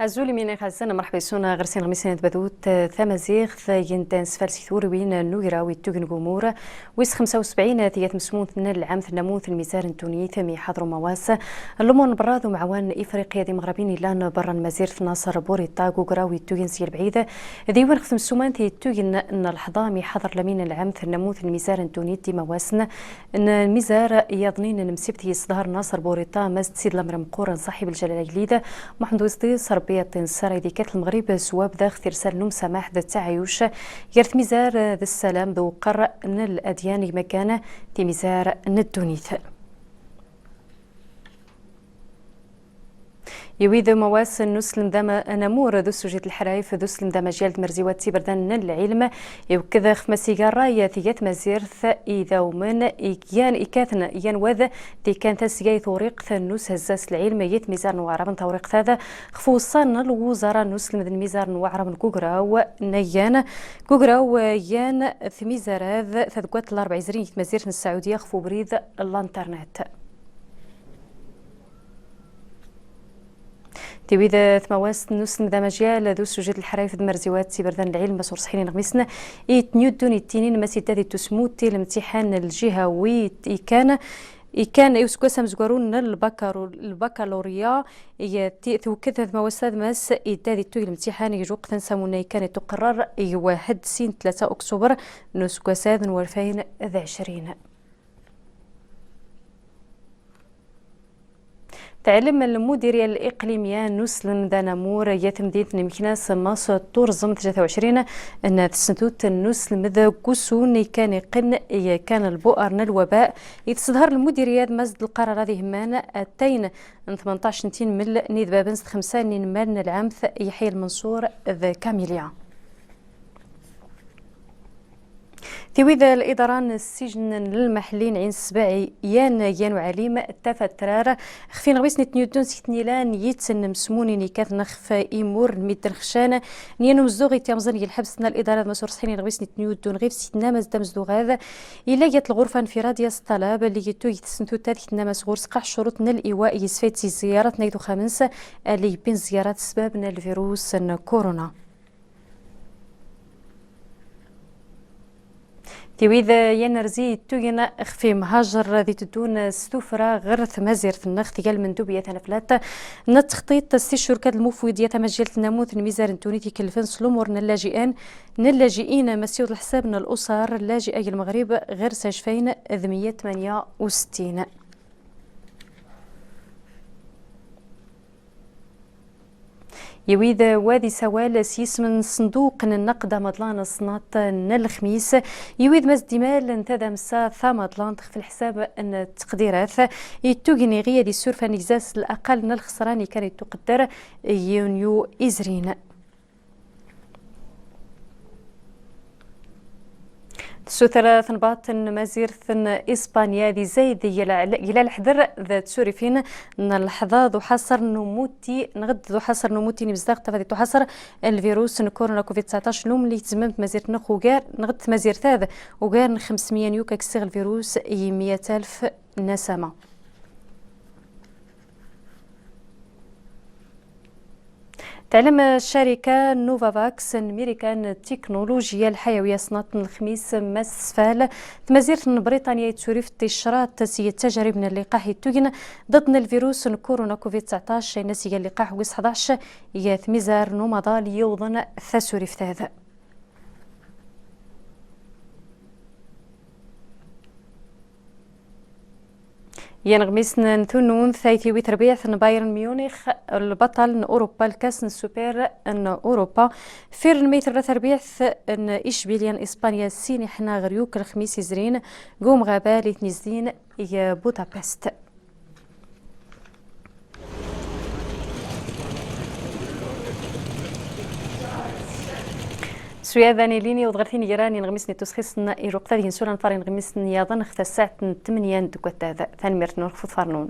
الزولي من غزانا مرحبا يسونا غرسين غميسين تبدوت ثمازيغ يندان سفالسي ثوري وين نويرا ويتوغن قمورة ويس 75 تيات مسموث من العام ثنموث الميزار التوني ثمي حضروا مواسى اللمون براد ومعوان إفريقيا دي مغربين لان برا المزير ناصر بوريطا قوقرا ويتوغن سير بعيدة ديوان خثم سومان تيتوغن ان الحضامي حضر لمين العام ثنموث الميزار التوني دي مواسنا ان الميزار يظنين مسبتي يصدهر ناصر بوريطا مزد سيد لمرم قورا صاحب الجلالة الجليدة محمد وزدي صربية تنصر ديكات المغرب سواب داخ ترسال نوم سماح ذا تعايش يرث ميزار ذا السلام ذو قر ان الاديان مكانه تي ميزار ندونيث يويذ مواسن نسلم ذا نمور ذو سجيت الحرايف ذو سلم ذا مجال مرزيوات بردان العلم يوكذا خما سيجارة ياتيات مزيرث إذا ومن إيان إكاثنا إيان وذا دي كانت سيجاي ثوريق ثنوس هزاس العلم يت ميزار نوعرب ثوريق هذا خفوصان الوزراء نسلم ذا الميزار نوعرب كوغرا ونيان كوغرا ويان ثميزار هذا تذكوات الأربع زرين مزيرث السعودية خفو بريد الانترنت تيويذا ثمواس نسن ذا مجال ذو سجد الحرايف مرزيوات سيبردان العلم مسور صحيحين غمسنا يتنيودون التنين مسيتادي تسموتي الامتحان الجهوي كان يسكوسا مزقارون البكالوريا توكذا مواساد ماس إدادي توي الامتحان يجوق ثنسامونا كانت تقرر يواحد سين 3 أكتوبر نسكوساد ورفين ذا 20 تعلم المديرية الإقليمية نسلم ذا نمور يتم مكناس ماس تورزم 23 أن تسنتوت نسلم ذا قسون كان يقن كان البؤر الوباء يتصدر المديرية مزد القرار هذه همان التين 18 مل نيد بابنس 5 مال العام يحيى المنصور ذا كاميليا تيويذا الإداران السجن المحلين عين السباعي يان وعليم تفترار خفين غويس نتنيودون سيتنيلان يتسن مسموني نيكاث نخف إيمور ميدن خشانة نيانو مزدوغي تيامزن الحبسنا الإدارة مسور صحيني غويس نتنيودون غير سيتنا مزدا مزدوغ هذا إلا جات الغرفة انفراد الطلاب اللي يتو يتسنتو تاثيتنا مسغور سقاح شروطنا الإيواء يسفيت زيارات نيدو خامنسة اللي بين زيارات سبابنا الفيروس كورونا تيويذا ينرزي توينا خفي مهاجر ذي تدون ستوفرا غرث مزير النخ تيال مندوبية تنفلات نتخطيط الشركات المفوضية مجال الناموث الميزار التونيتي كلفن سلومور نلاجئين مسيود الحساب من الأسر اللاجئة المغرب غير ساجفين 168 يويذ وادي سوال سيس من صندوق النقد مضلان صناط الخميس يويذ مزدمال انتدى مسا ثامضلان في الحساب ان التقديرات يتوغني غيا دي سورفا نيزاس الاقل من الخسران كانت تقدر يونيو ازرين ثلاث نباط مزيرثن إسبانيا دي زايد إلى الحذر ذات سورفين نلحظة ذو حصر نموتي نغد ذو حصر نموتي نبزداغ تفادي تحصر الفيروس كورونا كوفيد 19 لوم اللي تزممت مزيرت نخوغار نغد مزيرت هذا وغار 500 يوكا كسيغ الفيروس 100,000 نسمة تعلم الشركة نوفافاكس أمريكان تكنولوجيا الحيوية صناعة الخميس مسفال تمازير بريطانيا تشرف تشرات سي التجارب من اللقاح التوغن ضد الفيروس كورونا كوفيد 19 نسي اللقاح ويس 11 يثمزار نومضال يوضن ثسورف هذا ينغمسنا نثنون ثايتي وتربيع بايرن ميونخ البطل أوروبا الكاس السوبر ان أوروبا فير الميتر تربيع ان إشبيليان إسبانيا السين حنا غريوك الخميس زرين قوم غابة لتنزدين يا بودابست سويا ذاني ليني وضغرتيني جيراني نغمسني تسخيصنا إيروقتادي نسولا نفاري نغمسني يظن اخت الساعة 8 دكوة ثاني مرتين نرخفض فارنون